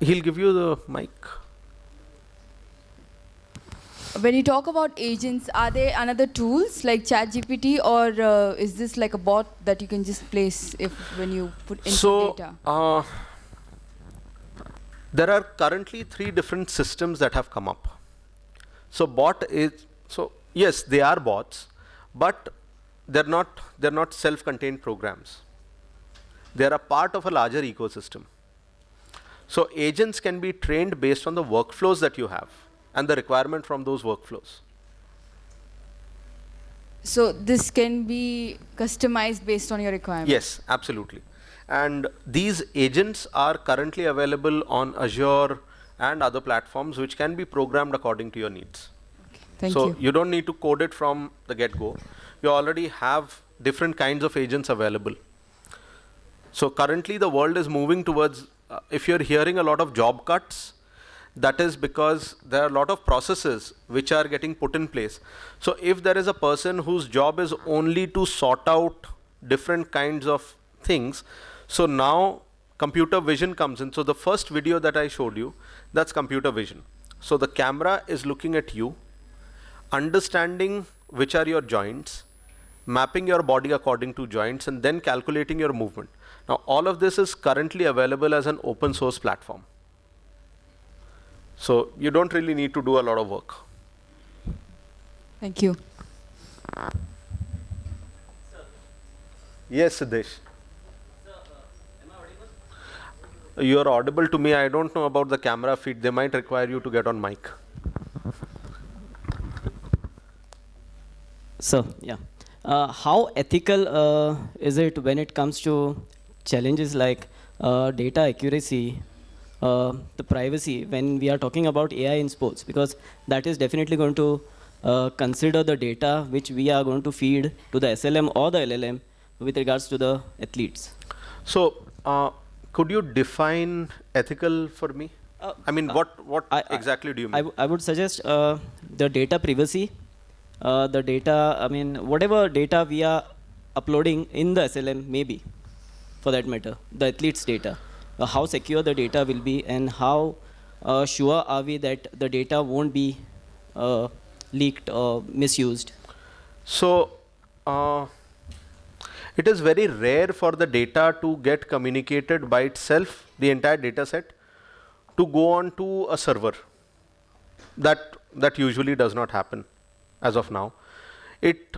He'll give you the mic. When you talk about agents, are they another tools like ChatGPT, or is this like a bot that you can just place when you put in data? There are currently 3 different systems that have come up. So bot is, so yes, they are bots, but they're not self-contained programs. They're a part of a larger ecosystem. So agents can be trained based on the workflows that you have and the requirement from those workflows. So this can be customized based on your requirements? Yes, absolutely. And these agents are currently available on Azure and other platforms which can be programmed according to your needs. Okay. Thank so you. you don't need to code it from the get-go. You already have different kinds of agents available. So currently the world is moving towards, if you're hearing a lot of job cuts, that is because there are a lot of processes which are getting put in place. So if there is a person whose job is only to sort out different kinds of things, so now computer vision comes in. So the first video that I showed you, that's computer vision. So the camera is looking at you, understanding which are your joints, mapping your body according to joints, and then calculating your movement. Now all of this is currently available as an open source platform. So you don't really need to do a lot of work. Thank you. Yes, Siddesh. You are audible to me. I don't know about the camera feed. They might require you to get on mic. So, yeah. How ethical is it when it comes to challenges like data accuracy, the privacy, when we are talking about AI in sports? Because that is definitely going to consider the data which we are going to feed to the SLM or the LLM with regards to the athletes. So, could you define ethical for me? I mean, what exactly do you mean? I would suggest the data privacy, the data, I mean, whatever data we are uploading in the SLM, maybe, for that matter, the athletes' data, how secure the data will be, and how sure are we that the data won't be leaked or misused. So, it is very rare for the data to get communicated by itself, the entire data set, to go on to a server. That usually does not happen as of now. It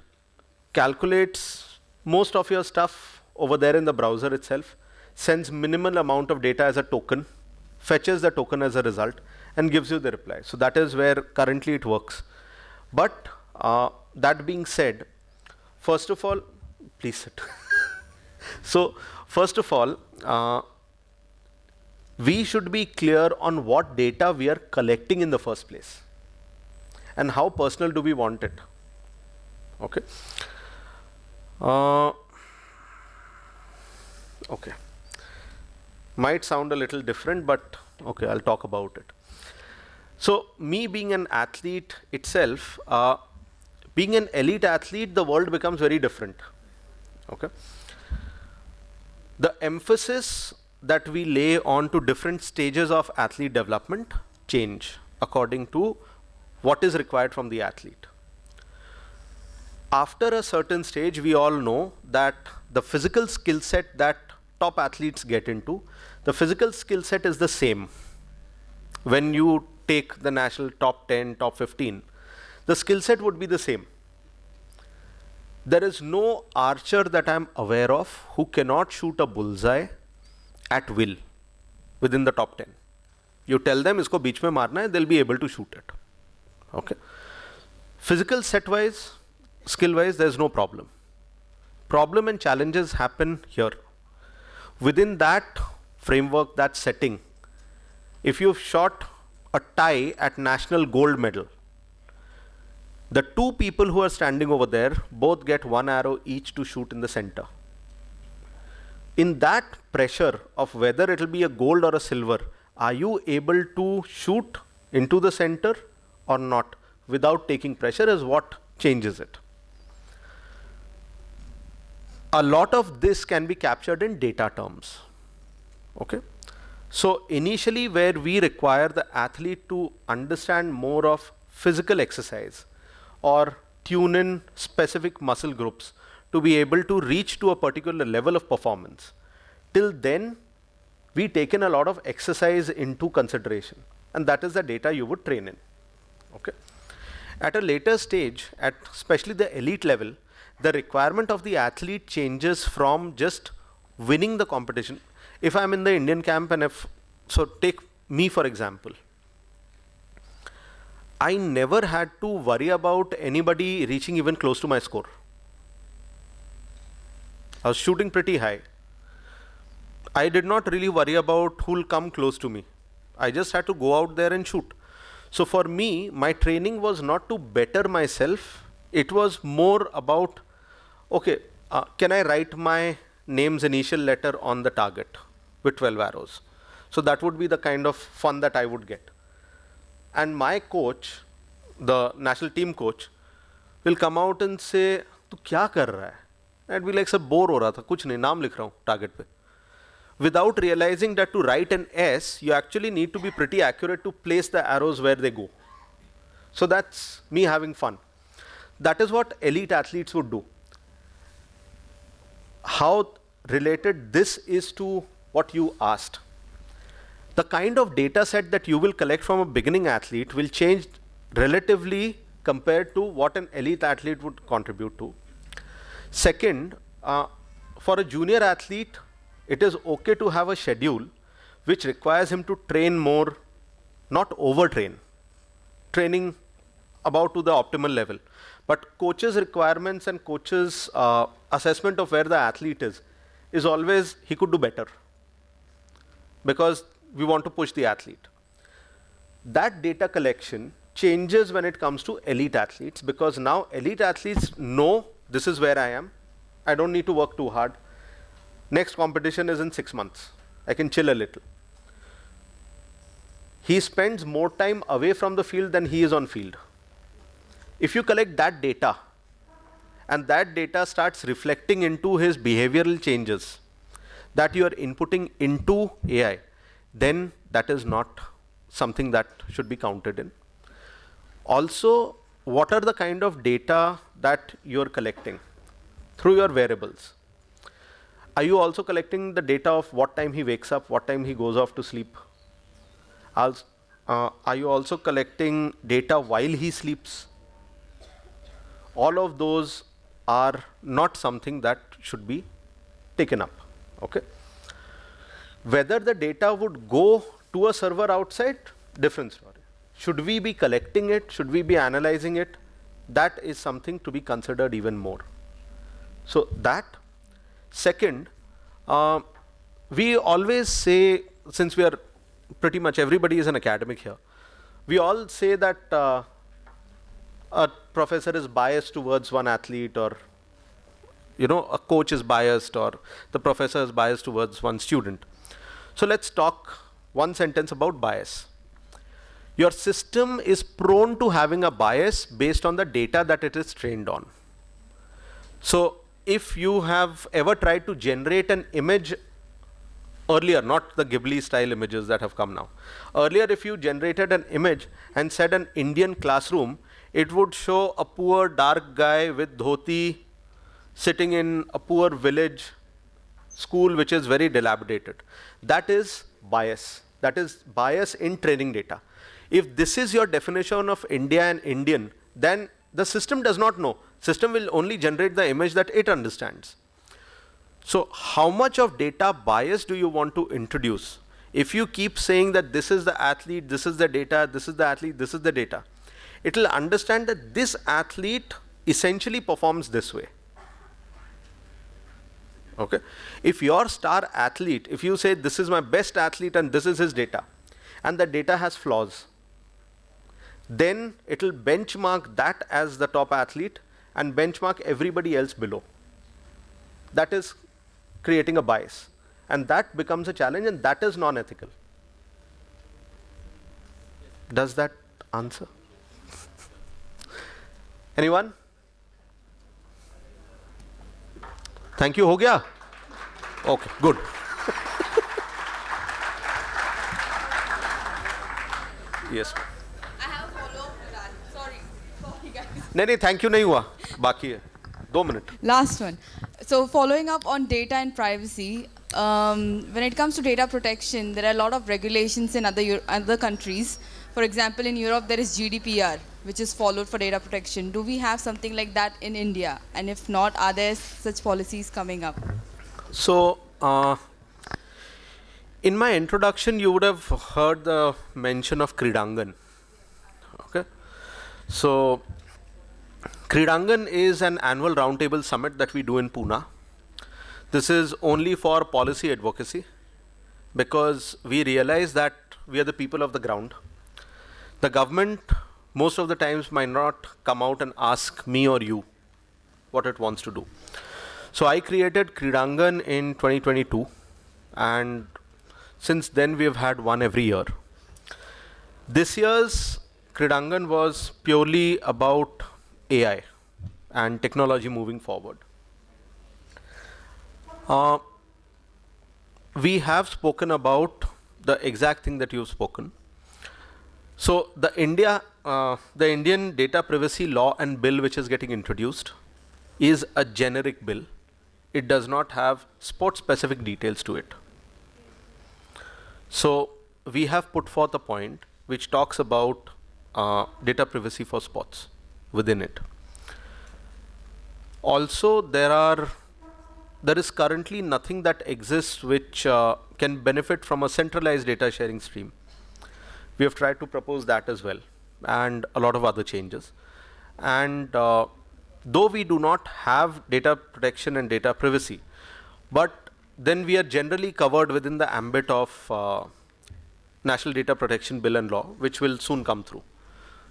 calculates most of your stuff over there in the browser itself, sends minimal amount of data as a token, fetches the token as a result, and gives you the reply. So that is where currently it works. But that being said, first of all, please sit. So first of all, we should be clear on what data we are collecting in the first place and how personal do we want it. Okay. Okay. Might sound a little different, but okay, I'll talk about it. So me being an athlete itself, being an elite athlete, the world becomes very different. Okay. The emphasis that we lay on to different stages of athlete development change according to what is required from the athlete. After a certain stage, we all know that the physical skill set that top athletes get into, the physical skill set is the same. When you take the national top 10, top 15, the skill set would be the same. There is no archer that I'm aware of who cannot shoot a bullseye at will within the top 10. You tell them, isko beech mein marna hai, they'll be able to shoot it. Okay. Physical set wise, skill wise, there's no problem. Problem and challenges happen here. Within that framework, that setting, if you've shot a tie at national gold medal, the two people who are standing over there both get one arrow each to shoot in the center. In that pressure of whether it will be a gold or a silver, are you able to shoot into the center or not without taking pressure is what changes it. A lot of this can be captured in data terms. Okay. So initially where we require the athlete to understand more of physical exercise or tune in specific muscle groups to be able to reach to a particular level of performance. Till then, we take in a lot of exercise into consideration, and that is the data you would train in. Okay. At a later stage, at especially the elite level, the requirement of the athlete changes from just winning the competition. If I'm in the Indian camp and so take me for example, I never had to worry about anybody reaching even close to my score. I was shooting pretty high. I did not really worry about who will come close to me. I just had to go out there and shoot. So for me, my training was not to better myself. It was more about, okay, can I write my name's initial letter on the target with 12 arrows? So that would be the kind of fun that I would get. And my coach, the national team coach, will come out and say, "Tu kya kar raha hai?" I'd be like, "Sir, bore ho raha tha, kuch nahi, naam likh raha hu target pe." Without realizing that to write an S, you actually need to be pretty accurate to place the arrows where they go. So that's me having fun. That is what elite athletes would do. How related this is to what you asked. The kind of data set that you will collect from a beginning athlete will change relatively compared to what an elite athlete would contribute to. Second, for a junior athlete, it is okay to have a schedule which requires him to train more, not overtrain, training about to the optimal level. But coach's requirements and coach's assessment of where the athlete is always he could do better, because we want to push the athlete. That data collection changes when it comes to elite athletes, because now elite athletes know this is where I am. I don't need to work too hard. Next competition is in 6 months. I can chill a little. He spends more time away from the field than he is on field. If you collect that data, and that data starts reflecting into his behavioral changes that you are inputting into AI, then that is not something that should be counted in. Also, what are the kind of data that you are collecting through your variables? Are you also collecting the data of what time he wakes up, what time he goes off to sleep? Are you also collecting data while he sleeps? All of those are not something that should be taken up. Okay? Whether the data would go to a server outside, different story. Should we be collecting it? Should we be analyzing it? That is something to be considered even more. So that. Second, we always say, since we are pretty much everybody is an academic here, we all say that a professor is biased towards one athlete, or a coach is biased, or the professor is biased towards one student. So let's talk one sentence about bias. Your system is prone to having a bias based on the data that it is trained on. So if you have ever tried to generate an image earlier, not the Ghibli style images that have come now. Earlier, if you generated an image and said an Indian classroom, it would show a poor dark guy with dhoti sitting in a poor village school which is very dilapidated. That is bias. That is bias in training data. If this is your definition of India and Indian, then the system does not know. System will only generate the image that it understands. So how much of data bias do you want to introduce? If you keep saying that this is the athlete, this is the data, this is the athlete, this is the data, it will understand that this athlete essentially performs this way. Okay? If your star athlete, if you say this is my best athlete and this is his data, and the data has flaws, then it will benchmark that as the top athlete and benchmark everybody else below. That is creating a bias, and that becomes a challenge, and that is non-ethical. Does that answer? Anyone? Thank you. Ho gaya? Okay, good. Yes. I have a follow-up to that. Sorry guys. नहीं thank you नहीं हुआ, बाकी है 2 minutes. Last one. So following up on data and privacy, when it comes to data protection, there are a lot of regulations in other countries. For example, in Europe, there is GDPR, which is followed for data protection. Do we have something like that in India? And if not, are there such policies coming up? So, in my introduction, you would have heard the mention of Kridangan. Okay? So, Kridangan is an annual roundtable summit that we do in Pune. This is only for policy advocacy, because we realize that we are the people of the ground. the government most of the times might not come out and ask me or you what it wants to do. So I created Kridangan in 2022, and since then we have had one every year. This year's Kridangan was purely about AI and technology moving forward. We have spoken about the exact thing that you've spoken. So the Indian Data Privacy Law and Bill, which is getting introduced, is a generic bill. It does not have sport-specific details to it. So we have put forth a point which talks about data privacy for sports within it. Also, there is currently nothing that exists which can benefit from a centralized data sharing stream. We have tried to propose that as well, and a lot of other changes. And though we do not have data protection and data privacy, but then we are generally covered within the ambit of National Data Protection Bill and Law, which will soon come through.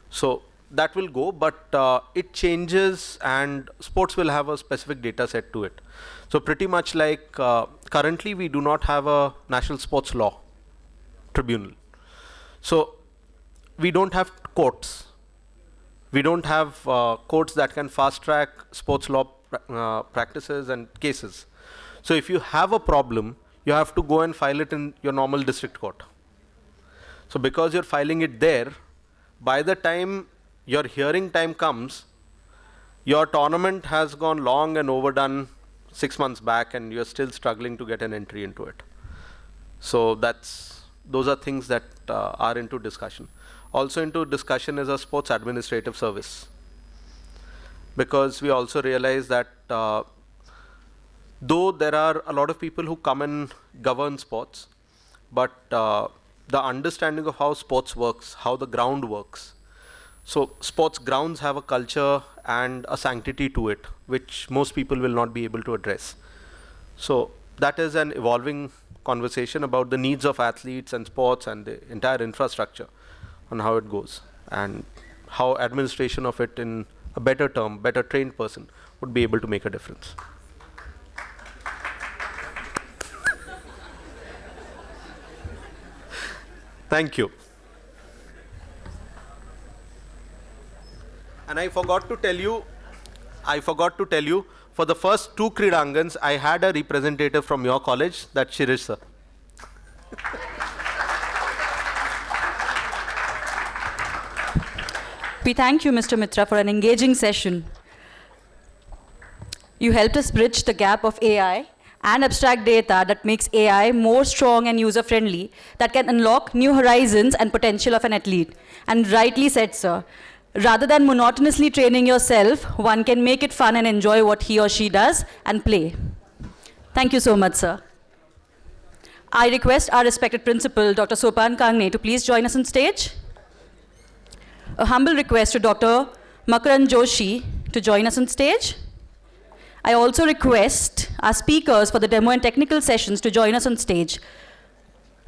So that will go, but it changes, and sports will have a specific data set to it. So pretty much like currently we do not have a National Sports Law Tribunal. So we don't have courts. We don't have courts that can fast track sports law practices and cases. So if you have a problem, you have to go and file it in your normal district court. So because you're filing it there, by the time your hearing time comes, your tournament has gone long and overdone 6 months back, and you're still struggling to get an entry into it. So those are things that are into discussion. Also into discussion is a sports administrative service, because we also realize that though there are a lot of people who come and govern sports, but the understanding of how sports works, how the ground works. So sports grounds have a culture and a sanctity to it, which most people will not be able to address. So that is an evolving conversation about the needs of athletes and sports and the entire infrastructure on how it goes, and how administration of it in a better term, better trained person would be able to make a difference. Thank you. And I forgot to tell you, for the first 2 Kridangans, I had a representative from your college, that's Shirish sir. We thank you, Mr. Mitra, for an engaging session. You helped us bridge the gap of AI and abstract data that makes AI more strong and user-friendly, that can unlock new horizons and potential of an athlete. And rightly said, sir, rather than monotonously training yourself, one can make it fun and enjoy what he or she does and play. Thank you so much, sir. I request our respected principal, Dr. Sopan Kangne, to please join us on stage. A humble request to Dr. Makaran Joshi to join us on stage. I also request our speakers for the demo and technical sessions to join us on stage,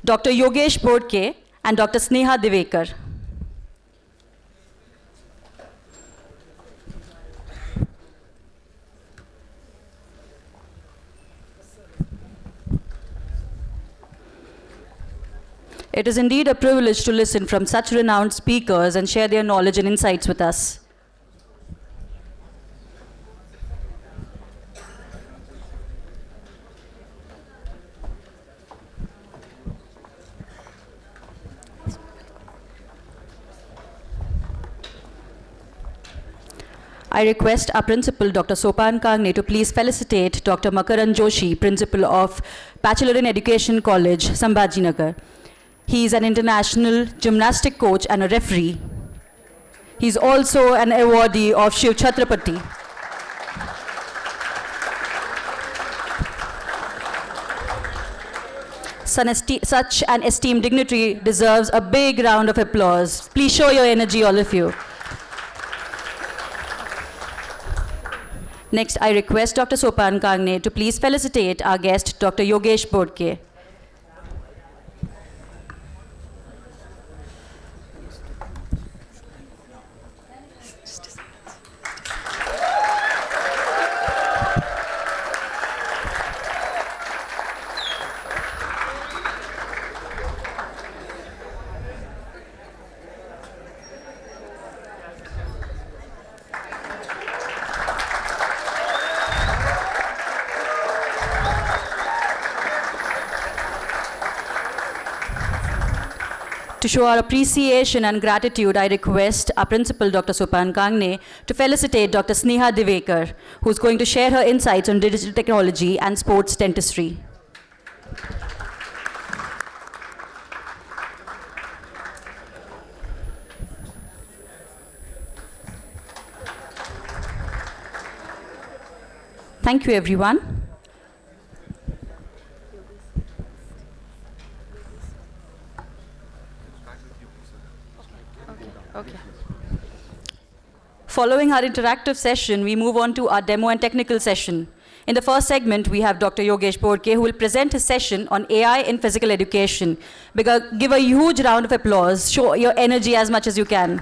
Dr. Yogesh Bodke and Dr. Sneha Divekar. It is indeed a privilege to listen from such renowned speakers and share their knowledge and insights with us. I request our principal, Dr. Sopan Kangne, to please felicitate Dr. Makaran Joshi, principal of Bachelor in Education College, Sambhajinagar. He is an international gymnastic coach and a referee. He is also an awardee of Shiv Chhatrapati. Such an esteemed dignitary deserves a big round of applause. Please show your energy, all of you. Next, I request Dr. Sopan Kangne to please felicitate our guest, Dr. Yogesh Bodke. To show our appreciation and gratitude, I request our principal, Dr. Sopan Kangne, to felicitate Dr. Sneha Divekar, who's going to share her insights on digital technology and sports dentistry. Thank you, everyone. Okay. Following our interactive session, we move on to our demo and technical session. In the first segment, we have Dr. Yogesh Borke, who will present his session on AI in physical education. Give a huge round of applause. Show your energy as much as you can.